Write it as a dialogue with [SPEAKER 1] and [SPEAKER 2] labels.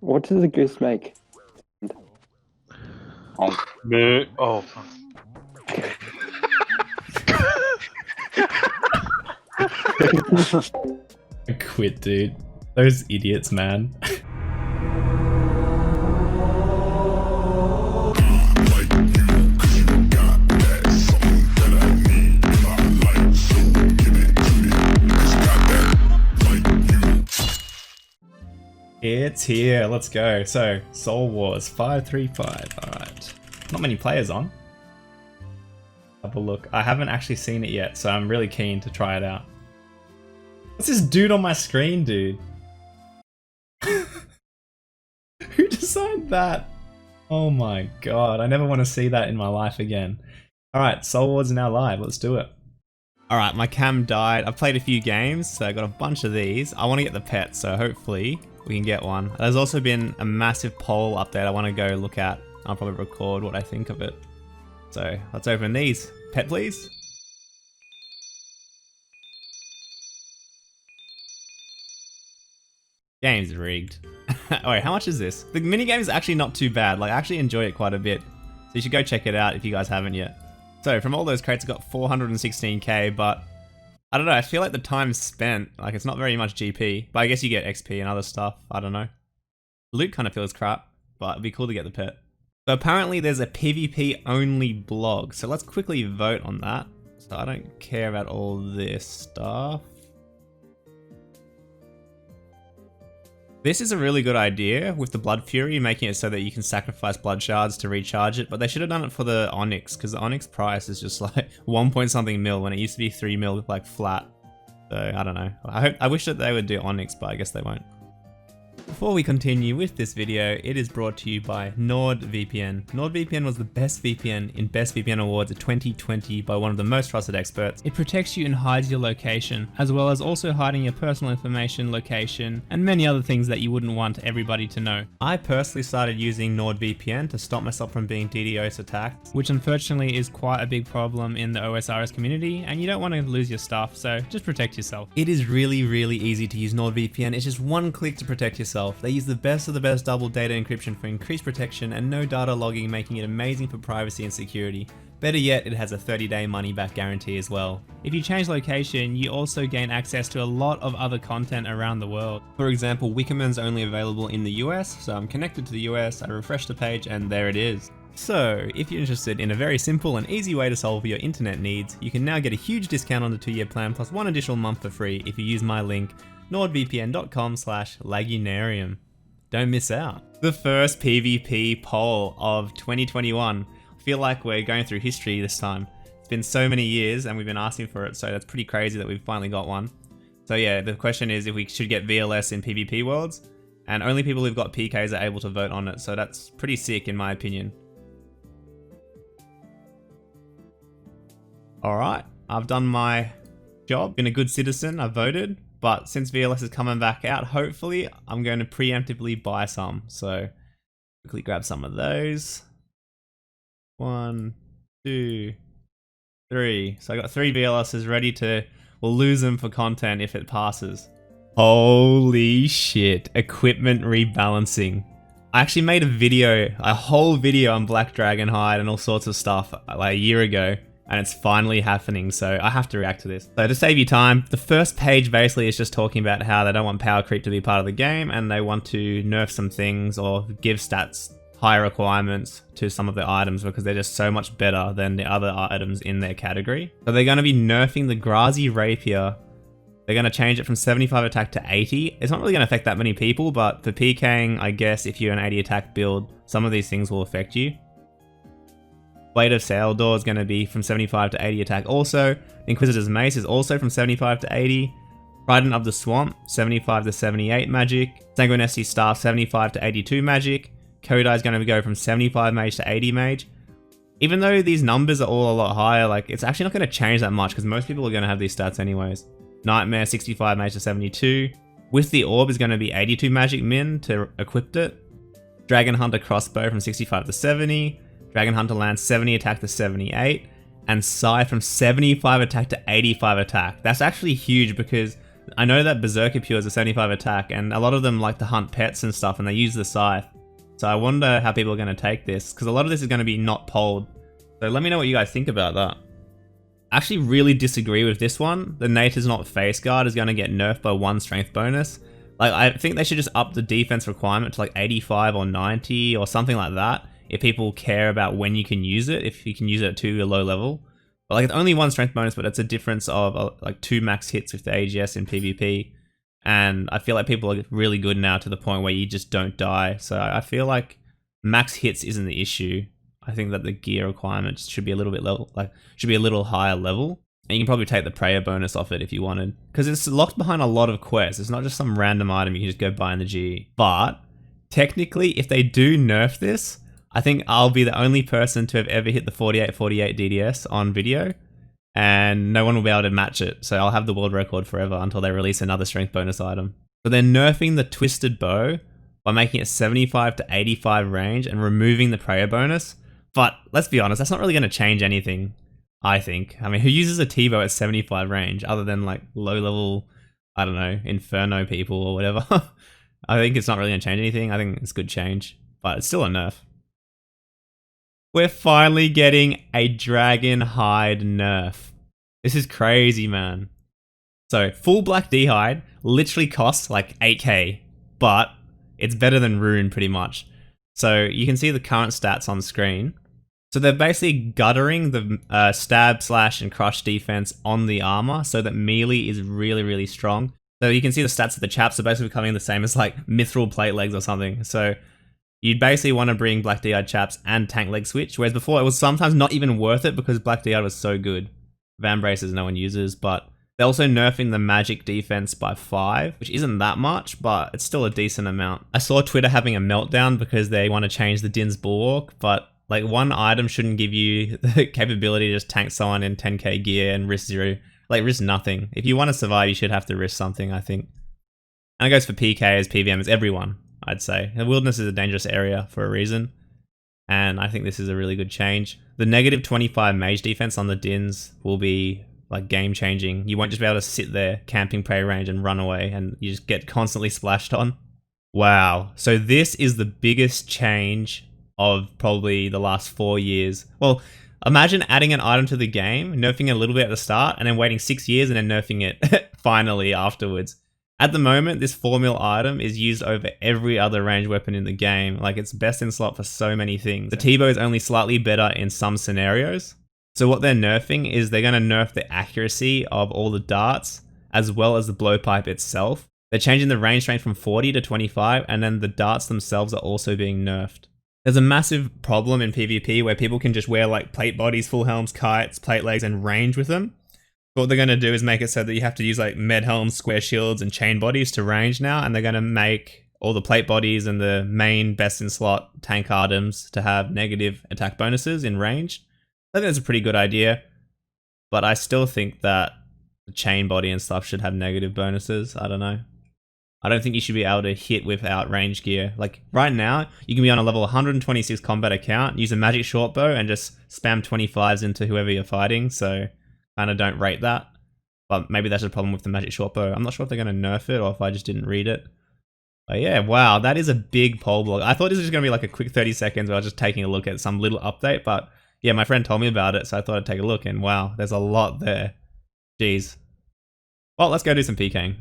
[SPEAKER 1] What does a goose make?
[SPEAKER 2] Moo. Oh, fuck.
[SPEAKER 3] I quit, dude. Those idiots, man. It's here, let's go. So, Soul Wars 535, alright. Not many players on. Have a look. I haven't actually seen it yet, so I'm really keen to try it out. What's this dude on my screen, dude? Who designed that? Oh my god, I never want to see that in my life again. Alright, Soul Wars is now live, let's do it. Alright, my cam died. I've played a few games, so I got a bunch of these. I want to get the pet, so hopefully we can get one. There's also been a massive poll update I want to go look at. I'll probably record what I think of it. So let's open these. Pet, please. Game's rigged. Wait, how much is this? The minigame is actually not too bad. Like, I actually enjoy it quite a bit. So you should go check it out if you guys haven't yet. So from all those crates, I got 416k, but I don't know, I feel like the time spent, like it's not very much GP, but I guess you get XP and other stuff, I don't know. Loot kind of feels crap, but it'd be cool to get the pet. So apparently there's a PvP only blog, so let's quickly vote on that. So I don't care about all this stuff. This is a really good idea with the Blood Fury, making it so that you can sacrifice blood shards to recharge it, but they should have done it for the Onyx, because the Onyx price is just like 1 point something mil when it used to be 3 mil like flat. So I don't know. I wish that they would do Onyx, but I guess they won't. Before we continue with this video, it is brought to you by NordVPN. NordVPN was the best VPN in Best VPN Awards of 2020 by one of the most trusted experts. It protects you and hides your location, as well as also hiding your personal information, location, and many other things that you wouldn't want everybody to know. I personally started using NordVPN to stop myself from being DDoS attacked, which unfortunately is quite a big problem in the OSRS community, and you don't want to lose your stuff, so just protect yourself. It is really easy to use NordVPN. It's just one click to protect yourself. They use the best of the best double data encryption for increased protection and no data logging, making it amazing for privacy and security. Better yet, it has a 30-day money-back guarantee as well. If you change location, you also gain access to a lot of other content around the world. For example, Wickerman's only available in the US, so I'm connected to the US, I refresh the page, and there it is. So, if you're interested in a very simple and easy way to solve your internet needs, you can now get a huge discount on the 2-year plan plus 1 additional month for free if you use my link nordvpn.com/lagunarium. Don't miss out. The first PvP poll of 2021. I feel like we're going through history this time. It's been so many years and we've been asking for it, so that's pretty crazy that we've finally got one. So yeah, the question is if we should get VLS in PvP worlds, and only people who've got PKs are able to vote on it, so that's pretty sick in my opinion. Alright, I've done my job, been a good citizen, I've voted. But since VLS is coming back out, hopefully I'm going to preemptively buy some. So quickly grab some of those. 1, 2, 3. So I got 3 VLSs ready to, we'll lose them for content if it passes. Holy shit, equipment rebalancing. I actually made a whole video on Black Dragon Hide and all sorts of stuff like a year ago. And it's finally happening, so I have to react to this. So to save you time, the first page basically is just talking about how they don't want power creep to be part of the game and they want to nerf some things or give stats higher requirements to some of the items because they're just so much better than the other items in their category. So they're going to be nerfing the Grazi Rapier. They're going to change it from 75 attack to 80. It's not really going to affect that many people, but for pking, I guess if you're an 80 attack build, some of these things will affect you. Blade of Saildor is going to be from 75 to 80 attack also. Inquisitor's Mace is also from 75 to 80. Trident of the Swamp, 75 to 78 magic. Sanguinesti Staff, 75 to 82 magic. Kodai is going to go from 75 mage to 80 mage. Even though these numbers are all a lot higher, like it's actually not going to change that much because most people are going to have these stats anyways. Nightmare, 65 mage to 72. With the Orb is going to be 82 magic min to equip it. Dragon Hunter Crossbow from 65 to 70. Dragon Hunter Lance 70 attack to 78, and Sai from 75 attack to 85 attack. That's actually huge because I know that Berserker Pure is a 75 attack, and a lot of them like to hunt pets and stuff, and they use the scythe. So I wonder how people are going to take this, because a lot of this is going to be not polled. So let me know what you guys think about that. I actually really disagree with this one. The Nate is not face guard is going to get nerfed by 1 strength bonus. Like, I think they should just up the defense requirement to like 85 or 90 or something like that, if people care about when you can use it, if you can use it at too low level. But like, it's only 1 strength bonus, but it's a difference of like 2 max hits with the AGS in PvP. And I feel like people are really good now to the point where you just don't die. So I feel like max hits isn't the issue. I think that the gear requirements should be a little bit level, should be a little higher level. And you can probably take the prayer bonus off it if you wanted, because it's locked behind a lot of quests. It's not just some random item you can just go buy in the GE. But technically, if they do nerf this, I think I'll be the only person to have ever hit the 48-48 DDS on video, and no one will be able to match it. So I'll have the world record forever until they release another strength bonus item. But they're nerfing the twisted bow by making it 75 to 85 range and removing the prayer bonus. But let's be honest, that's not really going to change anything, I think. I mean, who uses a T-bow at 75 range other than like low level, I don't know, Inferno people or whatever? I think it's not really going to change anything. I think it's good change, but it's still a nerf. We're finally getting a dragon hide nerf. This is crazy, man. So full black D hide literally costs like 8k, but it's better than rune pretty much. So you can see the current stats on screen. So they're basically guttering the stab, slash, and crush defense on the armor so that melee is really, really strong. So you can see the stats of the chaps are basically becoming the same as like mithril plate legs or something. So you'd basically want to bring Black D-Eyed chaps and tank leg switch, whereas before it was sometimes not even worth it because Black D-Eyed was so good. Van braces no one uses, but they're also nerfing the magic defense by 5, which isn't that much, but it's still a decent amount. I saw Twitter having a meltdown because they want to change the Din's Bulwark, but like 1 item shouldn't give you the capability to just tank someone in 10k gear and risk 0. Like, risk nothing. If you want to survive, you should have to risk something, I think. And it goes for PKs, PVMs, everyone, I'd say. The wilderness is a dangerous area for a reason, and I think this is a really good change. The negative 25 mage defense on the Dins will be like game changing. You won't just be able to sit there camping prey range and run away, and you just get constantly splashed on. Wow. So this is the biggest change of probably the last 4 years. Well, imagine adding an item to the game, nerfing it a little bit at the start, and then waiting 6 years and then nerfing it finally afterwards. At the moment, this 4 mil item is used over every other ranged weapon in the game. Like, it's best in slot for so many things. The T-bow is only slightly better in some scenarios. So what they're nerfing is they're going to nerf the accuracy of all the darts, as well as the blowpipe itself. They're changing the range strength from 40 to 25, and then the darts themselves are also being nerfed. There's a massive problem in PvP where people can just wear like plate bodies, full helms, kites, plate legs, and range with them. What they're going to do is make it so that you have to use like med helms, square shields, and chain bodies to range now, and they're going to make all the plate bodies and the main best in slot tank items to have negative attack bonuses in range. I think that's a pretty good idea, but I still think that the chain body and stuff should have negative bonuses. I don't know. I don't think you should be able to hit without range gear. Like right now, you can be on a level 126 combat account, use a magic short bow, and just spam 25s into whoever you're fighting. So kind of don't rate that. But maybe that's a problem with the magic short bow. I'm not sure if they're going to nerf it or if I just didn't read it. But yeah, wow, that is a big poll blog. I thought this was just going to be like a quick 30 seconds where I was just taking a look at some little update. But yeah, my friend told me about it, so I thought I'd take a look. And wow, there's a lot there. Jeez. Well, let's go do some pking.